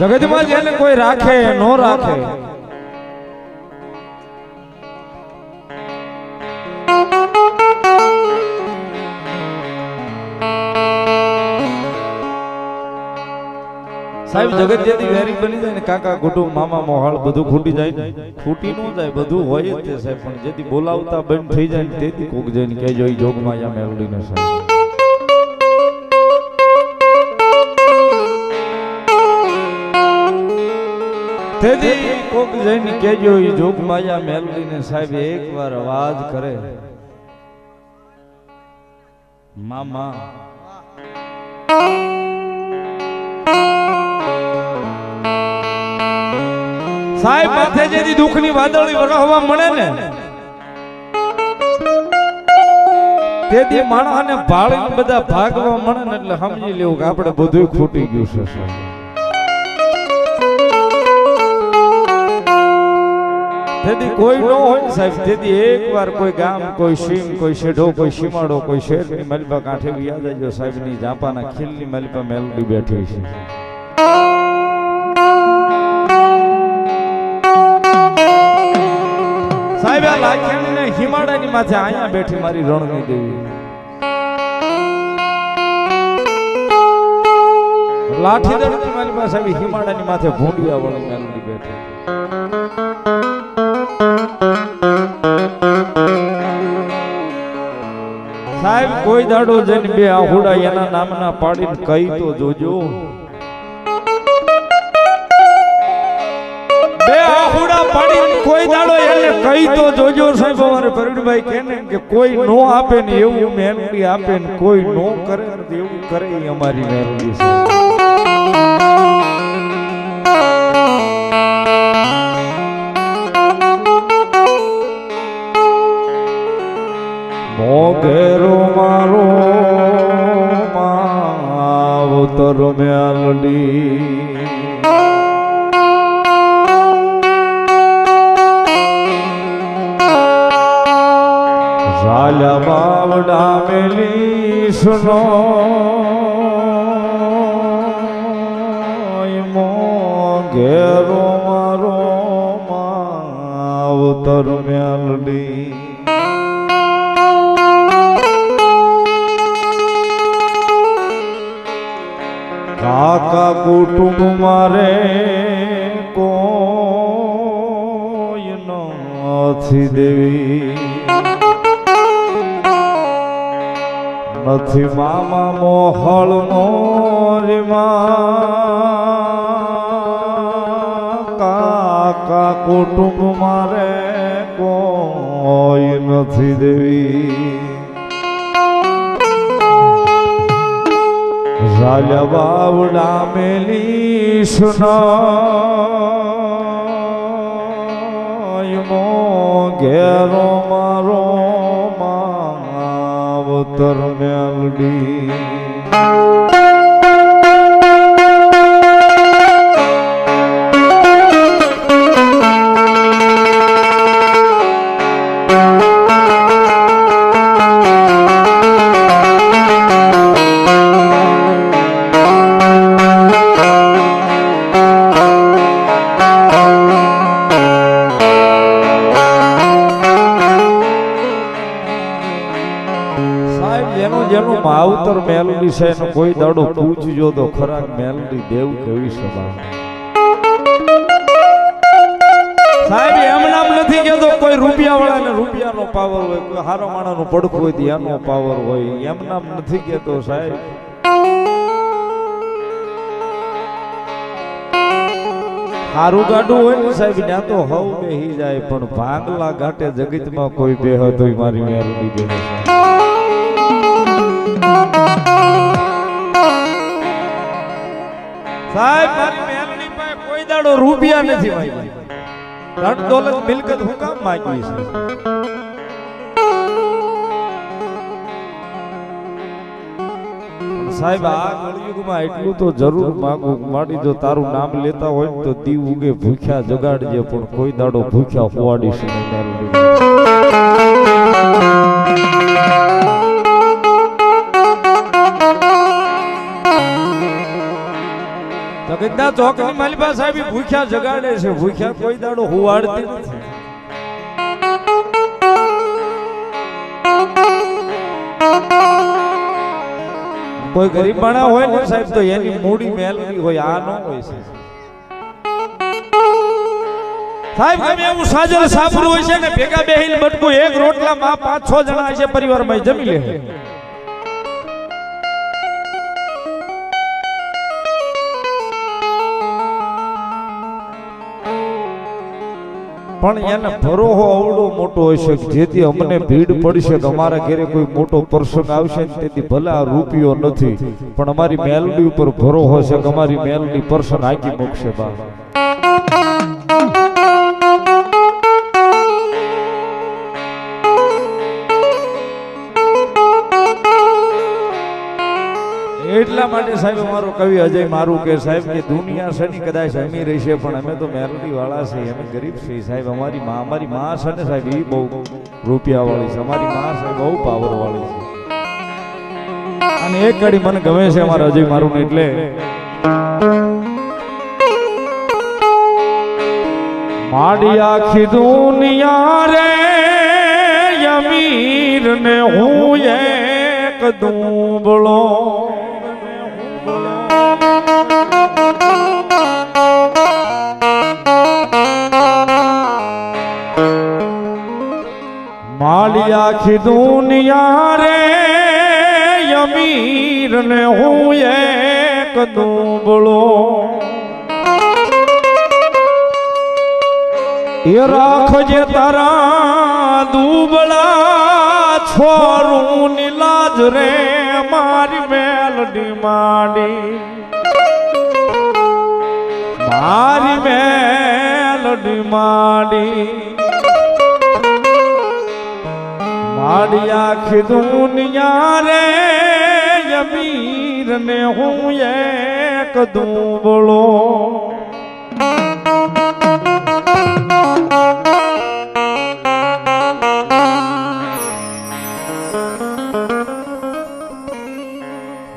જગતમાં જેને કોઈ રાખે નો રાખે, સાહેબ જગત જેથી વેરી બની જાય ને કાકા કુટુંબ મામા મોહાળ બધું ખૂટી જાય ને, ખૂટી નો જાય, બધું હોય જ તે સાહેબ, પણ જેથી બોલાવતા બંધ થઈ જાય ને તેથી કોક જઈને કહેજો ઈ જોગમાં યા મેલડીને સાહેબ, તેથી કોક જઈને કહેજો ઈ જોગમાં યા મેલડીને સાહેબ એકવાર અવાજ કરે મામા સાહેબ માથે જેથી દુઃખની વાદળી વરહવા મળે ને તેથી માણસને ભાળીને બધા ભાગવા મળે ને એટલે સમજી લેવું કે આપણે બધું ખૂટી ગયું છે. તેથી કોઈ ન હોય સાહેબ, તેથી એકવાર કોઈ ગામ, કોઈ સીમ, કોઈ શેઢો, કોઈ સીમાડો, કોઈ શેરની મલબા કાંઠે યાદ આવજો સાહેબની જાપાના ખીલની મલબા મેલડી બેઠી છે. સાહેબ આ લાખીને હિમાડાની માથે અહીંયા બેઠી મારી રણની દેવી, લાઠી દળની મારી પાસે આવી હિમાડાની માથે ભૂંડિયા વાળી મેલડી બેઠી. સાહેબ કોઈ દાડો જઈને બે આહુડા એના નામના પાડીને કઈ તો જોજો, બે આહુડા પાડીને કોઈ દાડો એને કઈ તો જોજો સાહેબ. અમારે પ્રવીણભાઈ કહે ને કે કોઈ નો આપે ને એવું મેલડી આપે ને કોઈ નો કરે ને એવું કરે, અમારી મેલડી છે. મોઘેરો મારો માવતર મેલડી, ઝાલા બાવડા મેલી સુનો મોઘેરો મારો માવતર મેલડી. કાકા કુટુંબ મારે કોઈ નથી દેવી, નથી મામા મોહળ મોરીમાં, કાકા કુટુંબ મારે કોઈ નથી દેવી. ઝાલા બાવડા મેલી સુનાય મોઘેરો મારો માવતર મેલડી. જેનું માવતર મેલડી છે એનો કોઈ દાડો પૂછજો તો ખરા મેલડી દેવ કેવી સભા. સાહેબ એમ નામ નથી કેતો કોઈ રૂપિયા વાળાને રૂપિયાનો પાવર હોય, કોઈ હારો માણાનું પડખું હોય એનો પાવર હોય, એમ નામ નથી કેતો સાહેબ. હારું ગાડું હોય ને સાહેબ ત્યાં તો હવ બેહી જાય, પણ ભાંગલા ઘાટે જગતમાં કોઈ બેહો તો મારી મેલડી બેહે. સાહેબ મારી મેલડી પાસે કોઈ દાડો રૂપિયા નથી માંગ્યા, ધન દોલત મિલકત હું કામ માંગી છે. સાહેબ આ કળયુગમાં એટલું તો જરૂર માંગુ, માડી જો તારું નામ લેતા હોય તો દીવ ઉગે ભૂખ્યા જગાડજે, પણ કોઈ દાડો ભૂખ્યા હોવાડીશ નહીં મેલડી. ગદ્દા ચોકની માલિબા સાહેબ ભૂખ્યા જગાડે છે, ભૂખ્યા કોઈ દાડો હુવાડતી નથી. કોઈ ગરીબ માણસ હોય ને સાહેબ તો એની મૂડી મેલડી હોય, આ ન હોય છે સાહેબ. ગમે એવું સાજર સાપરું હોય છે ને ભેગા બેહીને બટકું એક રોટલામાં 5-6 જણા છે પરિવારમાં જમી લે. પણ એને ભરોહો અવડો મોટો હોય છે જેથી અમને ભીડ પડશે કે અમારા ઘરે કોઈ મોટો પ્રસંગ આવશે ને તેથી ભલે આ રૂપિયો નથી પણ અમારી મેલડી ઉપર ભરોહો છે કે અમારી મેલડી પર્સન આકી મૂકશે બા. એટલા માટે સાહેબ અમારો કવિ અજય મારું કે સાહેબ કે દુનિયા શની કદાચ અમી રહી છે પણ અમે તો મેલડી વાળા છે, અમે ગરીબ છે સાહેબ. અમારી માં છે ને સાહેબ એ બહુ રૂપિયા વાળી છે, અમારી માં સાહેબ બહુ પાવર વાળી છે. અને એક કડી મને ગમે છે અમારા અજય મારું એટલે માડી આખી દુનિયા રે અમીર ને હું એક દુબળો. માડી આખી દુનિયા રે અમીર ને હું એક દુબળો. એ રાખજે તારા દુબળા છોરું ની લાજ રે મારી મેલડી માડી, મારી મેલડી માડી. માડી આખી દુનિયા રે અમીર ને હું એક દુબળો.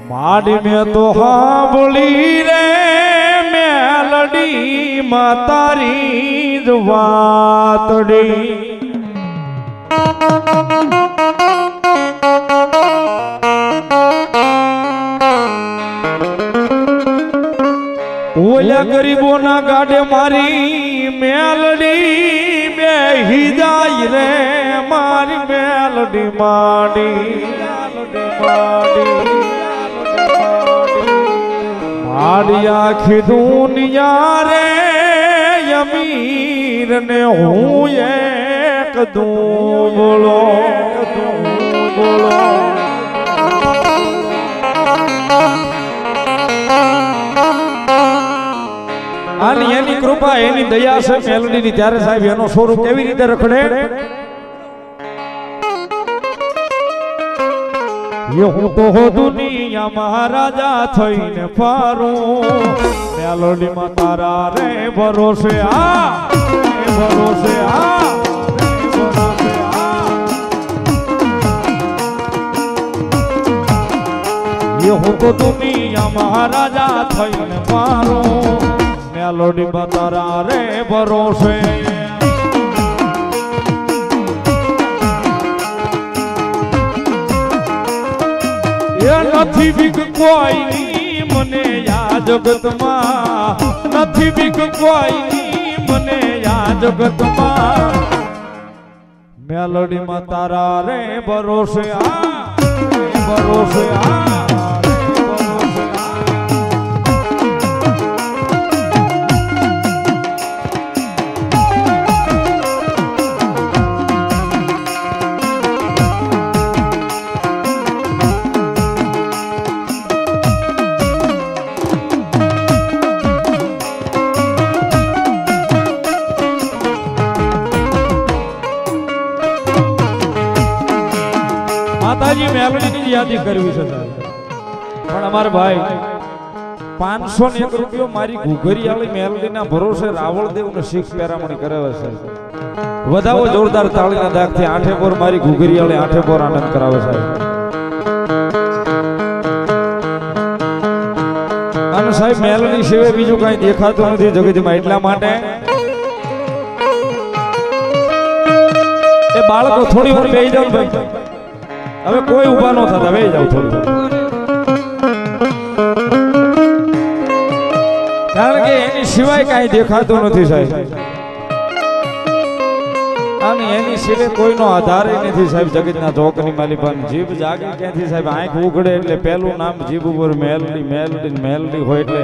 માડી મેં તો હાંભળી રે મેલડી માં તારી જ વાતડી. ઓલા ગરીબોના ગાડે મારી મેલડી બેહી જાય રે મારી મેલડી માડી. માડી આખી દુનિયા રે અમીર ને હું એક દુબળો. અને એની કૃપા એની દયા છે મેલડીની, ત્યારે સાહેબ એનો સ્વરૂપ કેવી રીતે રખડે. હું તો દુનિયા મહારાજા થઈને ફરું મેલડીમાં તારા રે ભરોસે આ ભરોસે આ. હું તો દુનિયા મહારાજા થઈને ફરું મેલડીમાં તારા રે ભરોસે. નથી બીક કોઈની મને આ જગતમાં, નથી બીક કોઈની મને આ જગતમાં. મેલડીમાં તારા રે ભરોસે આ ભરોસે આ. માતાજી મેલડીની યાદી કરવી છે પણ અમારા ભાઈ 501 રૂપિયો મારી ઘુઘરી વાળી મેલડીના ભરોસે રાવળદેવ ને શીખ પેરામણી કરાવે છે. વધાવો જોરદાર તાળીના દાગથી આઠે પોર મારી ઘુઘરી વાળી આઠે પોર આનંદ કરાવે છે. અને સાહેબ મેલડી સિવાય બીજું કઈ દેખાતું નથી જગતમાં, એટલા માટે એ બાળકો થોડી વાર બેસી જાવ ભાઈ, હવે કોઈ ઊભા ન થતા, બેસી જાવ થોડી, કારણ કે એની સિવાય કઈ દેખાતું નથી સાહેબ, અને એની સિવાય કોઈનો આધાર નથી સાહેબ. જગતના ચોકની માલિપાન જીભ જાગે ક્યાંથી સાહેબ, આંખ ઉઘડે એટલે પહેલું નામ જીભ ઉપર મેલડી મેલડી મેલડી હોય, એટલે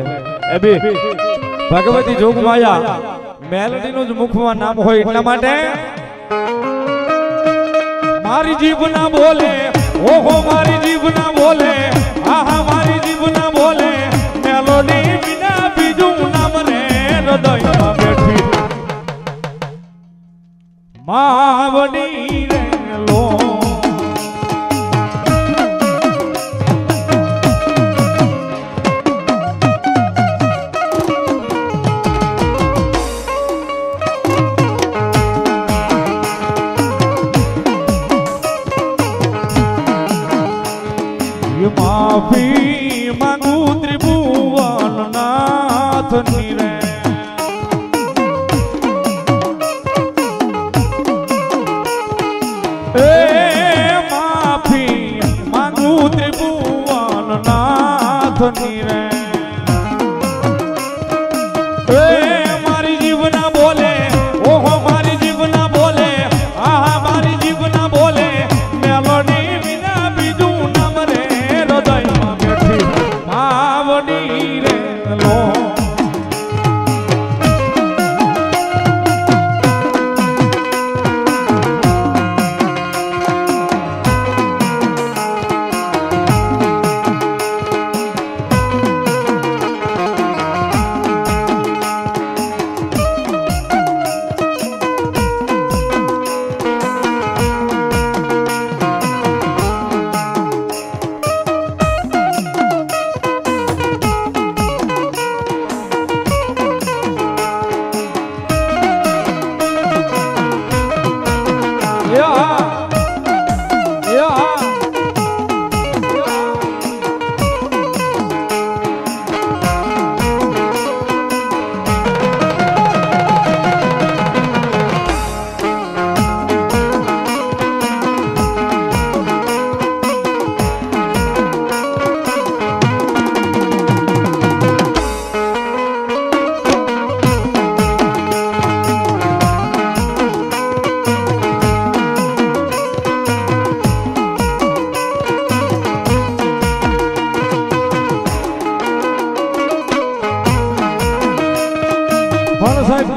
એ બી ભગવતી જોગમાયા મેલડી નું જ મુખમાં નામ હોય, એટલા માટે મારી જીભ ના બોલે, ઓહો મારી જીભ ના બોલે, આહા મારી જીભ ના બોલે, મેલોડી વિના બીજું નામ રે હૃદયમાં બેઠી માવડી રે લો. માફી માંગુ ત્રિભુવન નાથની રે, માફી માંગુ ત્રિભુવન નાથની રે, મારી જીવ ના બોલે, ઓહો મારી જીવ ના બોલે, આહા મારી જીવ ના બોલે, મેલોડી વિના બીજું નામ રે હૃદયમાં બેઠી માવડી રે લો.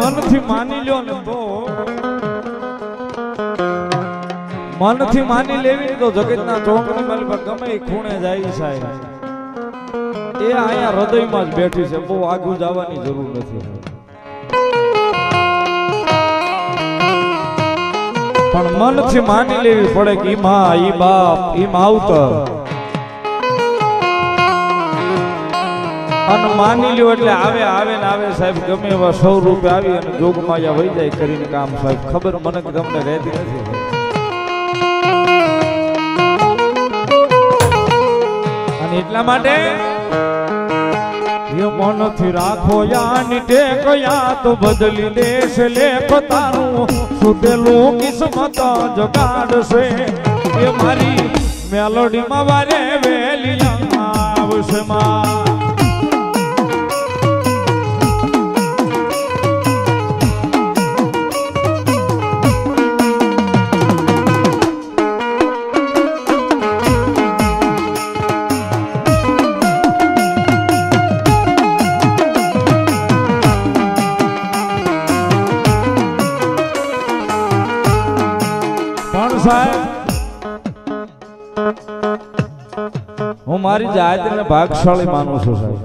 મનથી માની લ્યો ને તો, મનથી માની લેવી તો જગતના ચોકની મારી પર ગમે એ ખૂણે જાય સાહેબ, એ અહીંયા હૃદયમાં જ બેઠી છે, બહુ આગળ જવાની જરૂર નથી. પણ મનથી માની લેવી પડે કે ઈ માં, ઈ બાપ, ઈ માવતર, અને માની લ્યો એટલે આવે આવે ને આવે સાહેબ, ગમે એવા 100 રૂપિયા આવી અને જોગમાયા વહી જાય કરીને કામ સાહેબ, ખબર મને કે તમને રહેતી નથી. અને એટલા માટે મનથી રાખો યાની ટેકયા તો બદલી દેશ લેખો તારું, છૂટેલું કિસ્મત જગાડશે એ મારી મેલોડીમાં વારે વેલી આવશે માં. હું મારી જાતને ભાગશાળી માનું છું સાહેબ,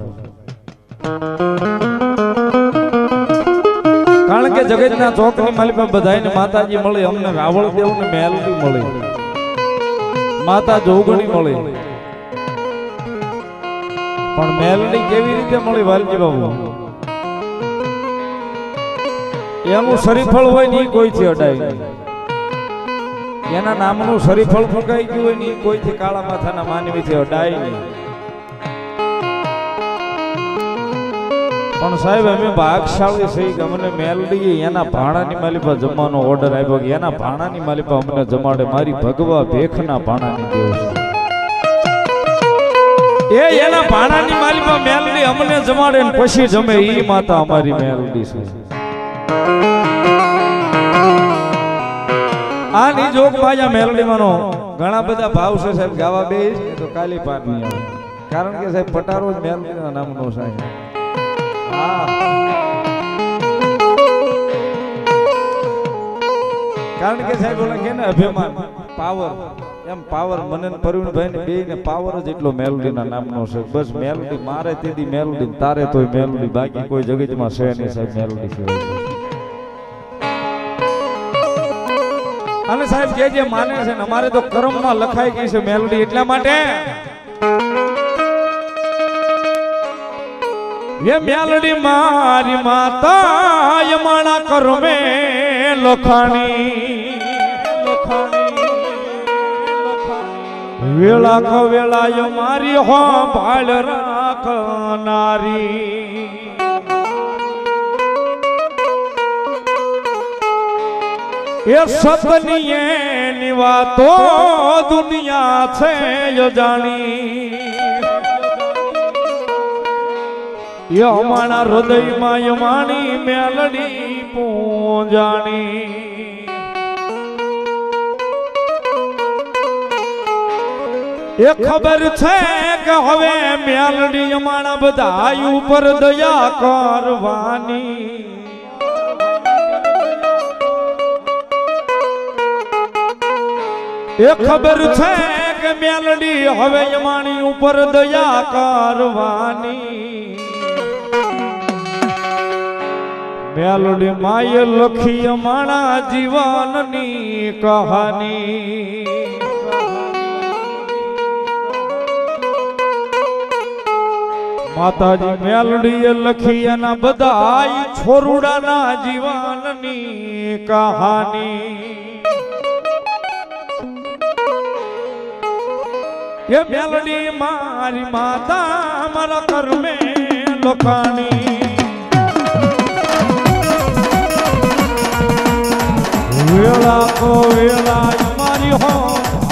કારણ કે જગતના ચોકની માલિકા બધાને માતાજી મળી, અમને રાવળ દેવ ને મેલડી મળી, માતા જોગણી મળી, પણ મેલડી કેવી રીતે મળી વાલજી બાબુ? એનું શરીફળ હોય ને કોઈથી અડાય નહીં, એના નામનું શરીફળ ફૂંકાઈ ગયું હોય ને કોઈથી કાળા માથાના માનવીથી અડાય નહીં. પણ સાહેબ અમે ભાગશાળી થઈ કે અમને મેલડી એના ભાણાની માલિપા જમવાનો ઓર્ડર આવ્યો કે એના ભાણાની માલિપા અમને જમાડે. મારી ભગવા ભેખના ભાણાની દેવ છે એ એના ભાણાની માલિપા મેલડી અમને જમાડે ને પછી જમે ઈ માતા અમારી મેલડી છે. આની જોગ માયા મેલડી માનો ઘણા બધા ભાવ છે સાહેબ. ગાવા બે તો કાલી પાર નહીં આવે કારણ કે સાહેબ પટારો જ મેલડીના નામનો સાહેબ. કારણ કે સાહેબ ઓલા કે ને અભિમાન પાવર એમ પાવર મને પ્રવીણભાઈ ને બે ને પાવર જ એટલો મેલડીના નામનો છે. બસ મેલડી મારે તેદી મેલડી તારે તોય મેલડી બાકી કોઈ જગતમાં છે નહીં સાહેબ મેલડી સિવાય. અને સાહેબ જે માને છે ને અમારે તો કર્મમાં લખાઈ ગઈ છે મેલડી એટલા માટે ये मेलडी मारी माता यमाना करमे लोखानी वेला को वेला यमारी हो भाल राखनारी ये सतनीये निवातो दुनिया छे यो जानी ये हमारा हृदय में यमानी मेलडी पूजानी ये खबर छे के हवे मेलडी हमारा बधाई ऊपर दया करवानी ये खबर छे के मेलडी हवे यमानी ऊपर दया करवानी मेलडी माये लखी अमाणा जीवननी कहानी माताजी मेलडी लखी एना बधाई छोरुडाना जीवननी कहानी ये मेलडी मारी माता मारा कर में लोकानी वेला को वेला हमारी हो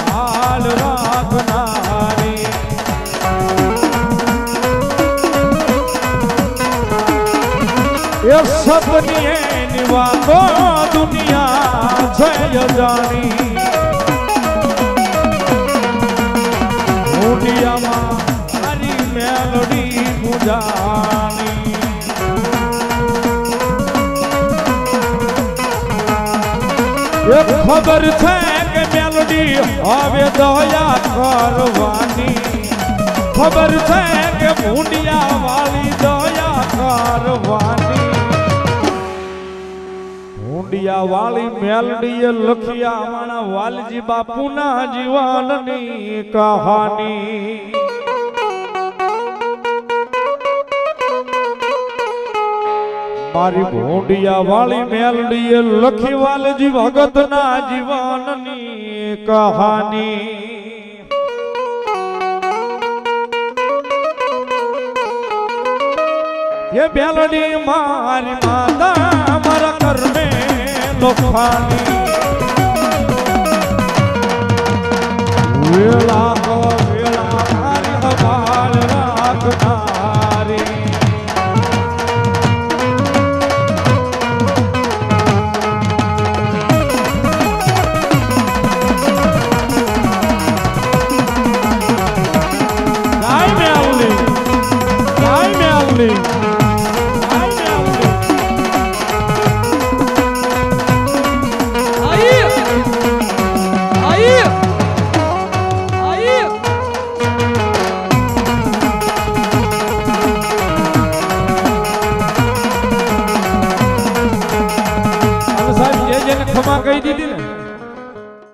हाल राखनारी ये सपनी निवातो दुनिया छे जानी मुंडिया मारी मेलडी पूजानी एक खबर छे के मेलडी हवे दया करवानी खबर छे के मुंडिया वाली दया करवानी मुंडिया वाली मेलडी लखिया माना वालजी बापूना जीवननी कहानी मारी भूंडिया वाली मेलडी लखी वालजी भगत ना जीवननी कहानी ये मेलडी मारी माता मारा कर में लोखानी वेला को वेला मारी हवाल राखनारी क्षमा कही दी